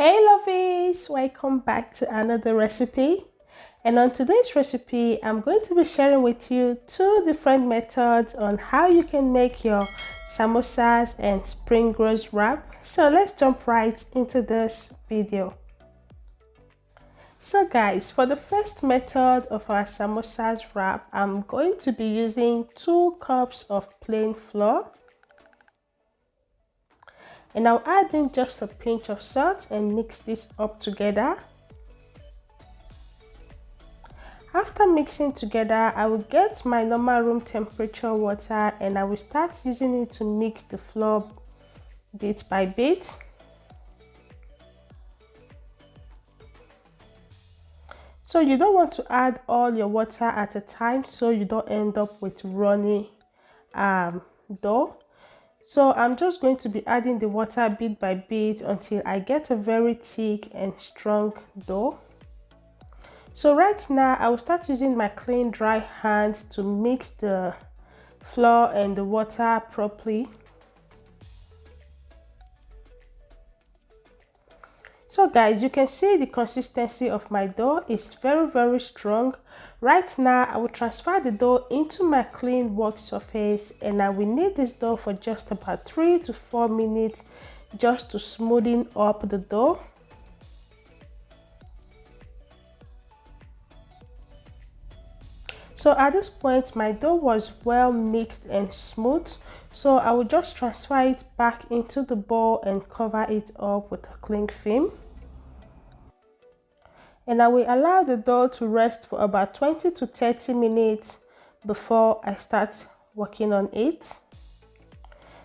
Hey lovies, welcome back to another recipe. And on today's recipe, I'm going to be sharing with you two different methods on how you can make your samosas and spring rolls wrap. So let's jump right into this video. So guys, for the first method of our samosas wrap, I'm going to be using 2 cups of plain flour. And I'll add in just a pinch of salt and mix this up together. After mixing together, I will get my normal room temperature water and I will start using it to mix the flour bit by bit. So you don't want to add all your water at a time so you don't end up with runny dough. So I'm just going to be adding the water bit by bit until I get a very thick and strong dough. So right now I will start using my clean dry hand to mix the flour and the water properly. So guys, you can see the consistency of my dough is very strong. Right now I will transfer the dough into my clean work surface and I will knead this dough for just about 3 to 4 minutes just to smoothen up the dough. So at this point my dough was well mixed and smooth, so I will just transfer it back into the bowl and cover it up with a cling film. And I will allow the dough to rest for about 20 to 30 minutes before I start working on it.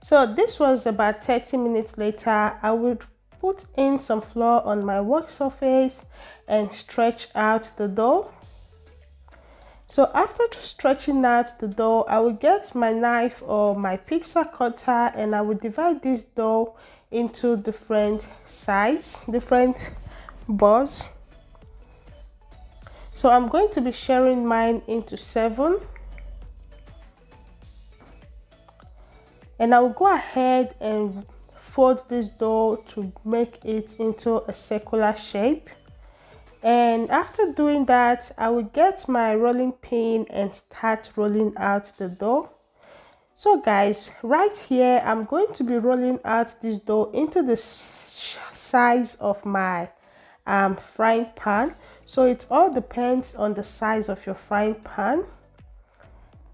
So this was about 30 minutes later. I would put in some flour on my work surface and stretch out the dough. So after stretching out the dough, I will get my knife or my pizza cutter and I will divide this dough into different balls. So I'm going to be sharing mine into 7. And I will go ahead and fold this dough to make it into a circular shape. And after doing that, I will get my rolling pin and start rolling out the dough. So guys, right here, I'm going to be rolling out this dough into the size of my frying pan. So it all depends on the size of your frying pan,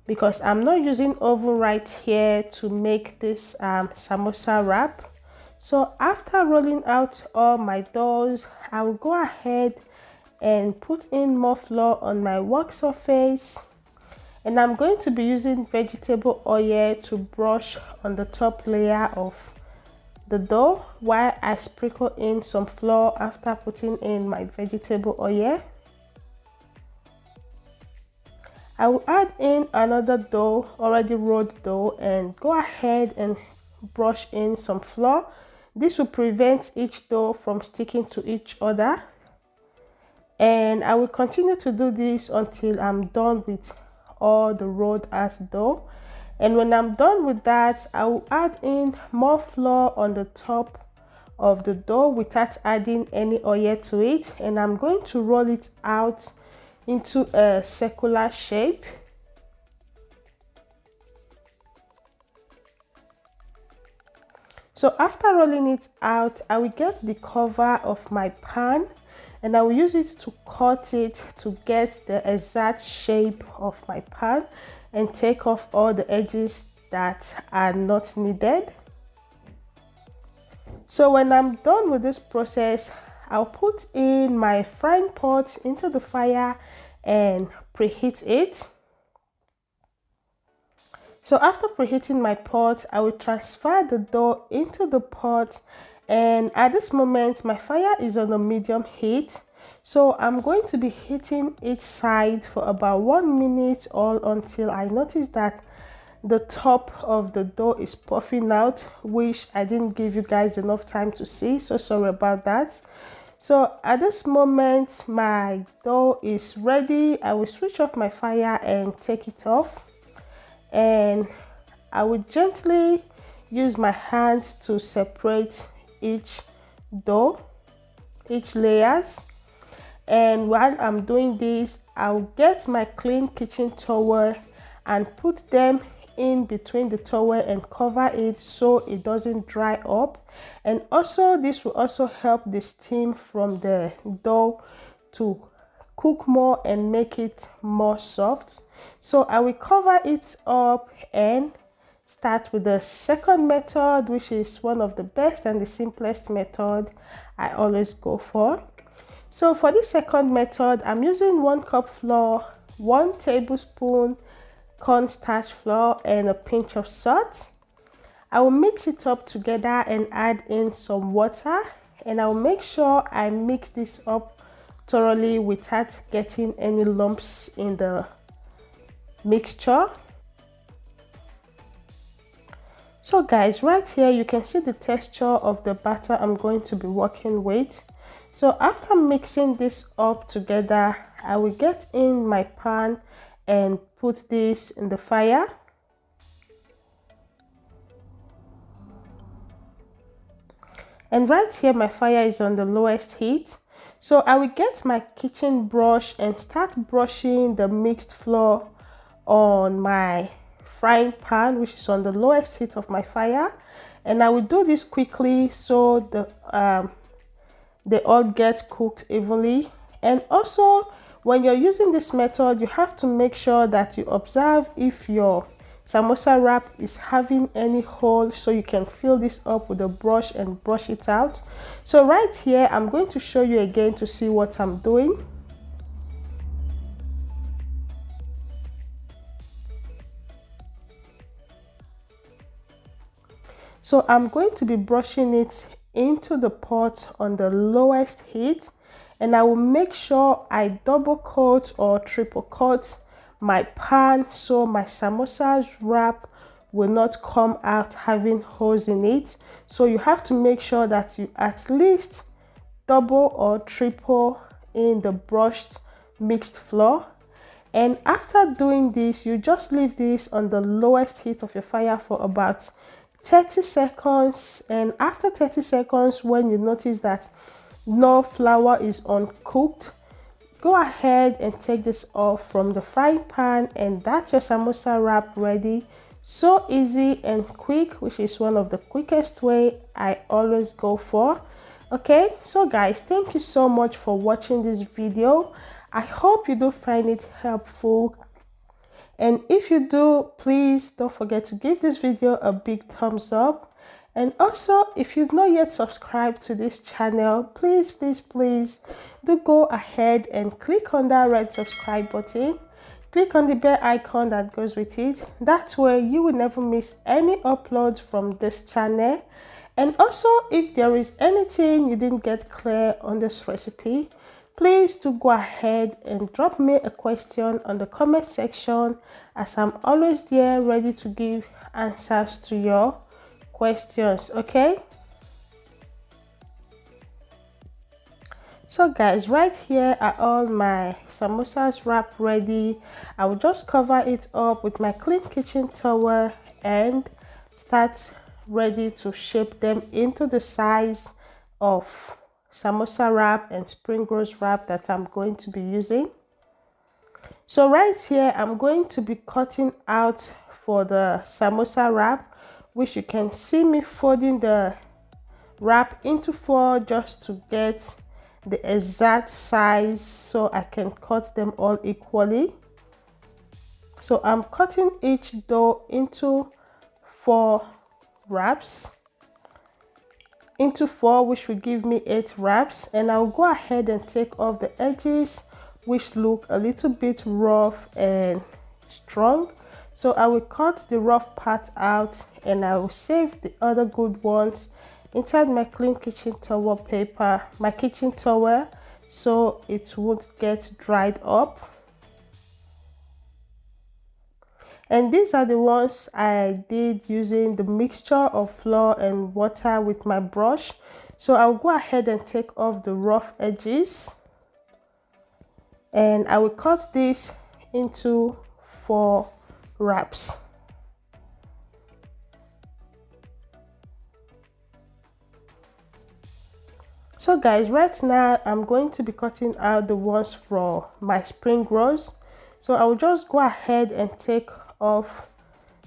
because I'm not using oven right here to make this samosa wrap. So after rolling out all my doughs, I will go ahead and put in more flour on my work surface, and I'm going to be using vegetable oil to brush on the top layer of the dough while I sprinkle in some flour after putting in my vegetable oil. I will add in another dough, already rolled dough, and go ahead and brush in some flour. This will prevent each dough from sticking to each other. And I will continue to do this until I'm done with all the rolled out dough. And when I'm done with that, I will add in more flour on the top of the dough without adding any oil to it. And I'm going to roll it out into a circular shape. So after rolling it out, I will get the cover of my pan and I will use it to cut it to get the exact shape of my pan and take off all the edges that are not needed. So when I'm done with this process, I'll put in my frying pot into the fire and preheat it. So after preheating my pot, I will transfer the dough into the pot, and at this moment my fire is on a medium heat. So I'm going to be heating each side for about 1 minute, all until I notice that the top of the dough is puffing out, which I didn't give you guys enough time to see, so sorry about that. So at this moment my dough is ready. I will switch off my fire and take it off, and I will gently use my hands to separate each dough. each layers. And while I'm doing this, I'll get my clean kitchen towel and put them in between the towel and cover it so it doesn't dry up. And also this will also help the steam from the dough to cook more and make it more soft. So I will cover it up and start with the second method, which is one of the best and the simplest method I always go for. So for this second method, I'm using 1 cup flour, 1 tablespoon cornstarch flour, and a pinch of salt. I will mix it up together and add in some water, and I will make sure I mix this up thoroughly without getting any lumps in the mixture. So guys, right here you can see the texture of the batter I'm going to be working with. So after mixing this up together, I will get in my pan and put this in the fire. And right here my fire is on the lowest heat. So I will get my kitchen brush and start brushing the mixed flour on my frying pan, which is on the lowest heat of my fire. And I will do this quickly so they all get cooked evenly. And also when you're using this method, you have to make sure that you observe if your samosa wrap is having any hole, so you can fill this up with a brush and brush it out. So right here I'm going to show you again to see what I'm doing. So I'm going to be brushing it into the pot on the lowest heat, and I will make sure I double coat or triple coat my pan so my samosa wrap will not come out having holes in it. So you have to make sure that you at least double or triple in the brushed mixed flour. And after doing this, you just leave this on the lowest heat of your fire for about 30 seconds. And after 30 seconds, when you notice that no flour is uncooked, go ahead and take this off from the frying pan, and that's your samosa wrap ready. So easy and quick, which is one of the quickest way I always go for. Okay, so guys, thank you so much for watching this video. I hope you do find it helpful, and if you do, please don't forget to give this video a big thumbs up. And also, if you've not yet subscribed to this channel, please do go ahead and click on that red subscribe button. Click on the bell icon that goes with it. That way you will never miss any uploads from this channel. And also, if there is anything you didn't get clear on this recipe, please do go ahead and drop me a question on the comment section, as I'm always there ready to give answers to your questions. Okay, so guys, right here are all my samosas wrap ready. I will just cover it up with my clean kitchen towel and start ready to shape them into the size of samosa wrap and spring rolls wrap that I'm going to be using. So right here I'm going to be cutting out for the samosa wrap, which you can see me folding the wrap into 4 just to get the exact size so I can cut them all equally. So I'm cutting each dough into 4 wraps, which will give me 8 wraps. And I'll go ahead and take off the edges which look a little bit rough and strong. So I will cut the rough part out, and I will save the other good ones inside my clean kitchen towel paper, my kitchen towel, so it won't get dried up. And these are the ones I did using the mixture of flour and water with my brush. So I'll go ahead and take off the rough edges, and I will cut this into 4 wraps. So guys, right now I'm going to be cutting out the ones for my spring rolls. So I will just go ahead and take off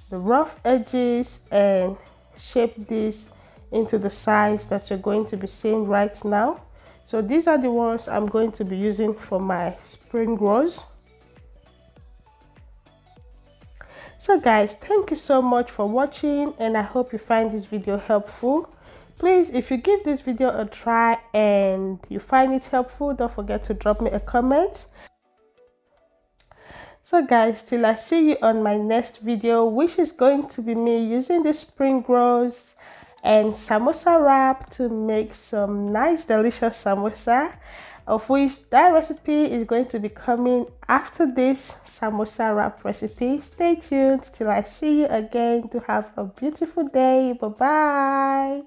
the rough edges and shape this into the size that you're going to be seeing right now. So these are the ones I'm going to be using for my spring rolls. So guys, thank you so much for watching, and I hope you find this video helpful. Please, if you give this video a try and you find it helpful, don't forget to drop me a comment. So guys, till I see you on my next video, which is going to be me using the spring rolls and samosa wrap to make some nice delicious samosa, of which that recipe is going to be coming after this samosa wrap recipe. Stay tuned till I see you again. To have a beautiful day. Bye bye.